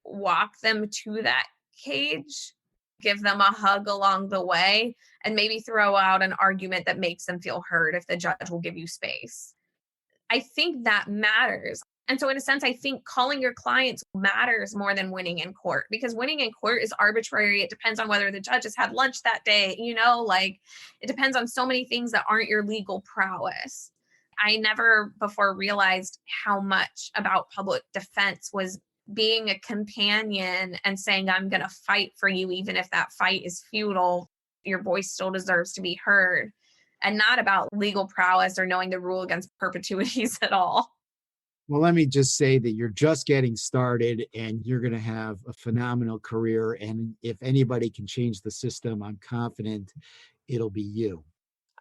walk them to that cage, give them a hug along the way, and maybe throw out an argument that makes them feel heard if the judge will give you space. I think that matters. And so in a sense, I think calling your clients matters more than winning in court because winning in court is arbitrary. It depends on whether the judge has had lunch that day, it depends on so many things that aren't your legal prowess. I never before realized how much about public defense was being a companion and saying, I'm going to fight for you, even if that fight is futile. Your voice still deserves to be heard, and not about legal prowess or knowing the rule against perpetuities at all. Well, let me just say that you're just getting started and you're going to have a phenomenal career. And if anybody can change the system, I'm confident it'll be you.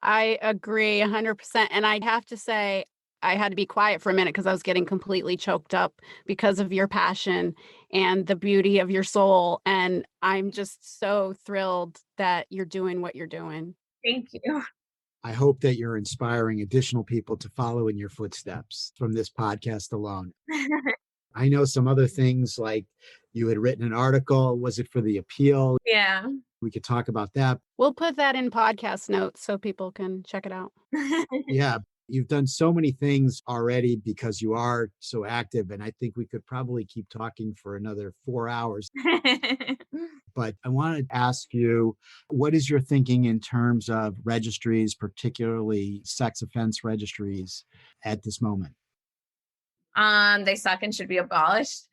I agree 100%. And I have to say, I had to be quiet for a minute because I was getting completely choked up because of your passion and the beauty of your soul. And I'm just so thrilled that you're doing what you're doing. Thank you. I hope that you're inspiring additional people to follow in your footsteps from this podcast alone. I know some other things, like you had written an article. Was it for the Appeal? Yeah. We could talk about that. We'll put that in podcast notes so people can check it out. Yeah. You've done so many things already because you are so active. And I think we could probably keep talking for another 4 hours. But I wanted to ask you, what is your thinking in terms of registries, particularly sex offense registries at this moment? They suck and should be abolished.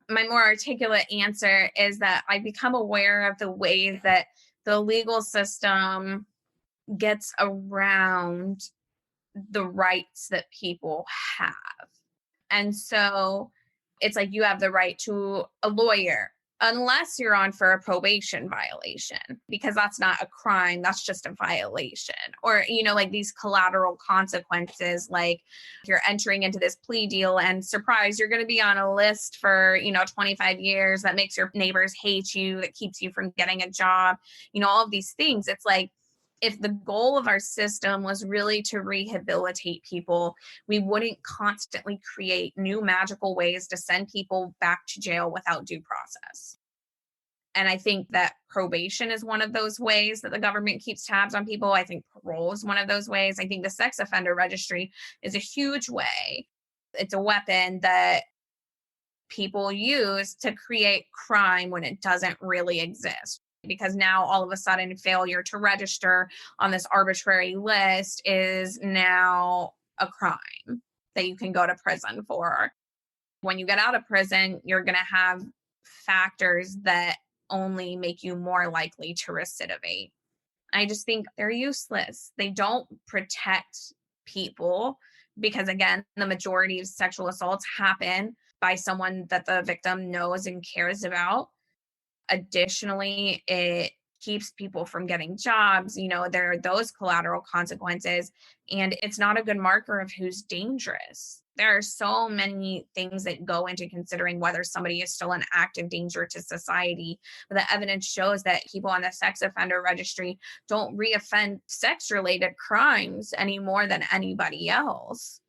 My more articulate answer is that I become aware of the ways that the legal system gets around the rights that people have. And so it's like you have the right to a lawyer unless you're on for a probation violation, because that's not a crime, that's just a violation. Or, like these collateral consequences, like you're entering into this plea deal and surprise, you're going to be on a list for, 25 years that makes your neighbors hate you, that keeps you from getting a job, all of these things. It's like, if the goal of our system was really to rehabilitate people, we wouldn't constantly create new magical ways to send people back to jail without due process. And I think that probation is one of those ways that the government keeps tabs on people. I think parole is one of those ways. I think the sex offender registry is a huge way. It's a weapon that people use to create crime when it doesn't really exist. Because now all of a sudden failure to register on this arbitrary list is now a crime that you can go to prison for. When you get out of prison, you're going to have factors that only make you more likely to recidivate. I just think they're useless. They don't protect people because, again, the majority of sexual assaults happen by someone that the victim knows and cares about. Additionally, it keeps people from getting jobs. There are those collateral consequences, and it's not a good marker of who's dangerous. There are so many things that go into considering whether somebody is still an active danger to society. But the evidence shows that people on the sex offender registry don't reoffend sex-related crimes any more than anybody else.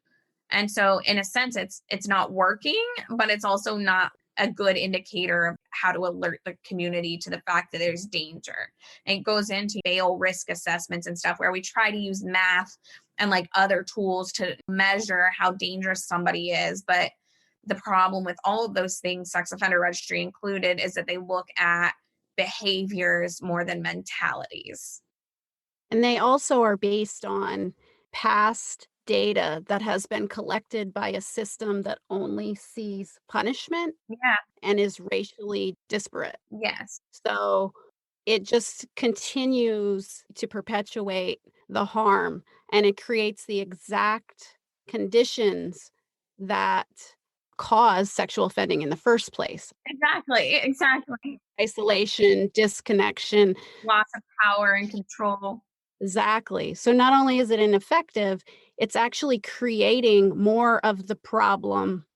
And so in a sense, it's not working, but it's also not a good indicator of how to alert the community to the fact that there's danger. And it goes into bail risk assessments and stuff where we try to use math and like other tools to measure how dangerous somebody is. But the problem with all of those things, sex offender registry included, is that they look at behaviors more than mentalities. And they also are based on past data that has been collected by a system that only sees punishment Yeah. and is racially disparate. Yes. So it just continues to perpetuate the harm, and it creates the exact conditions that cause sexual offending in the first place. Exactly. Isolation, disconnection. Loss of power and control. Exactly. So not only is it ineffective, it's actually creating more of the problem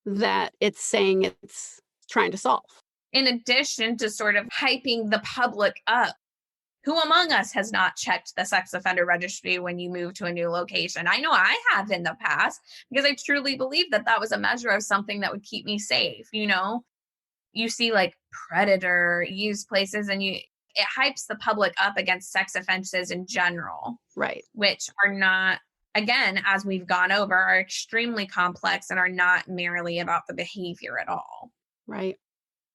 that it's saying it's trying to solve. In addition to sort of hyping the public up. Who among us has not checked the sex offender registry when you move to a new location? I know I have in the past, because I truly believe that was a measure of something that would keep me safe. You see like predator use places, and it hypes the public up against sex offenses in general. Right. Which are not, again, as we've gone over, are extremely complex and are not merely about the behavior at all. Right.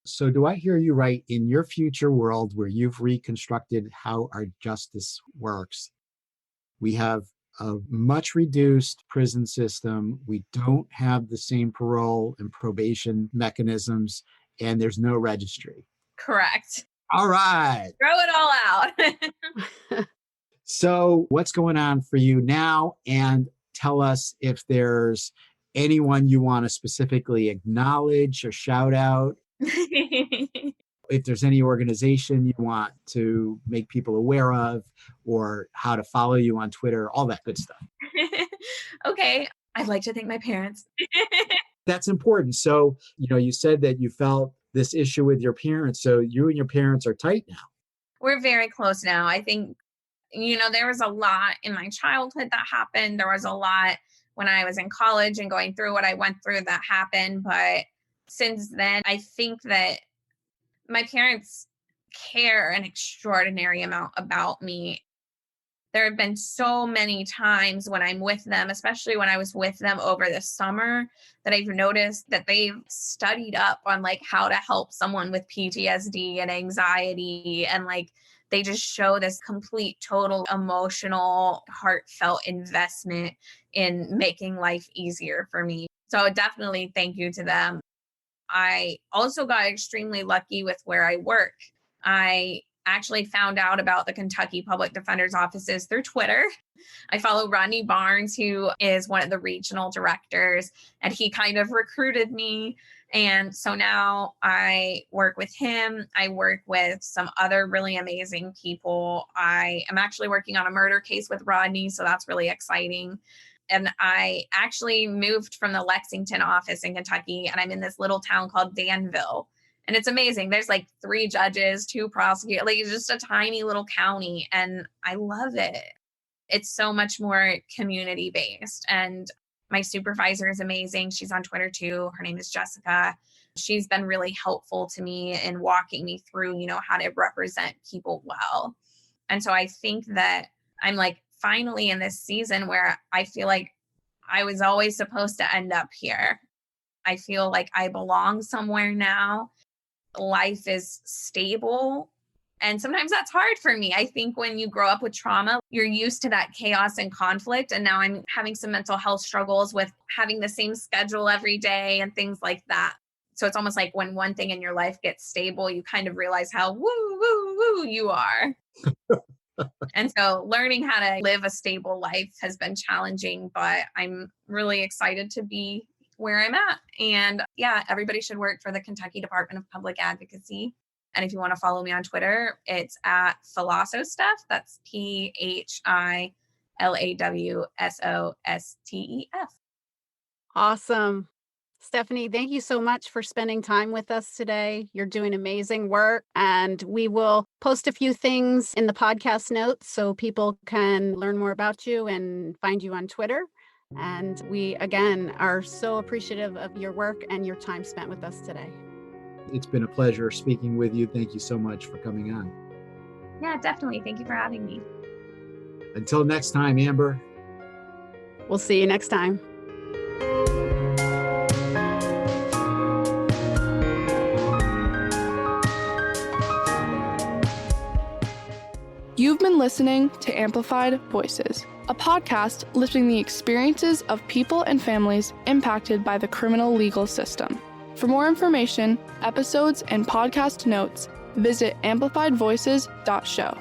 So do I hear you right? In your future world where you've reconstructed how our justice works, we have a much reduced prison system. We don't have the same parole and probation mechanisms, and there's no registry. Correct. All right. Throw it all out. So what's going on for you now? And tell us if there's anyone you want to specifically acknowledge or shout out. If there's any organization you want to make people aware of, or how to follow you on Twitter, all that good stuff. Okay. I'd like to thank my parents. That's important. So, you said that you felt this issue with your parents. So you and your parents are tight now. We're very close now. I think, there was a lot in my childhood that happened. There was a lot when I was in college and going through what I went through that happened. But since then, I think that my parents care an extraordinary amount about me. There have been so many times when I'm with them, especially when I was with them over the summer, that I've noticed that they've studied up on how to help someone with PTSD and anxiety. And they just show this complete, total emotional, heartfelt investment in making life easier for me. So definitely thank you to them. I also got extremely lucky with where I work. I actually found out about the Kentucky Public Defender's offices through Twitter. I follow Rodney Barnes, who is one of the regional directors, and he kind of recruited me. And so now I work with him. I work with some other really amazing people. I am actually working on a murder case with Rodney, so that's really exciting. And I actually moved from the Lexington office in Kentucky, and I'm in this little town called Danville. And it's amazing. There's 3 judges, 2 prosecutors, it's just a tiny little county. And I love it. It's so much more community based. And my supervisor is amazing. She's on Twitter too. Her name is Jessica. She's been really helpful to me in walking me through, how to represent people well. And so I think that I'm finally in this season where I feel like I was always supposed to end up here. I feel like I belong somewhere now. Life is stable. And sometimes that's hard for me. I think when you grow up with trauma, you're used to that chaos and conflict. And now I'm having some mental health struggles with having the same schedule every day and things like that. So it's almost like when one thing in your life gets stable, you kind of realize how woo you are. And so learning how to live a stable life has been challenging, but I'm really excited to be where I'm at. And yeah, everybody should work for the Kentucky Department of Public Advocacy. And if you want to follow me on Twitter, it's at Philosostef. That's PHILAWSOSTEF. Awesome. Stefanie, thank you so much for spending time with us today. You're doing amazing work, and we will post a few things in the podcast notes so people can learn more about you and find you on Twitter. And we, again, are so appreciative of your work and your time spent with us today. It's been a pleasure speaking with you. Thank you so much for coming on. Yeah, definitely. Thank you for having me. Until next time, Amber. We'll see you next time. You've been listening to Amplified Voices, a podcast lifting the experiences of people and families impacted by the criminal legal system. For more information, episodes, and podcast notes, visit amplifiedvoices.show.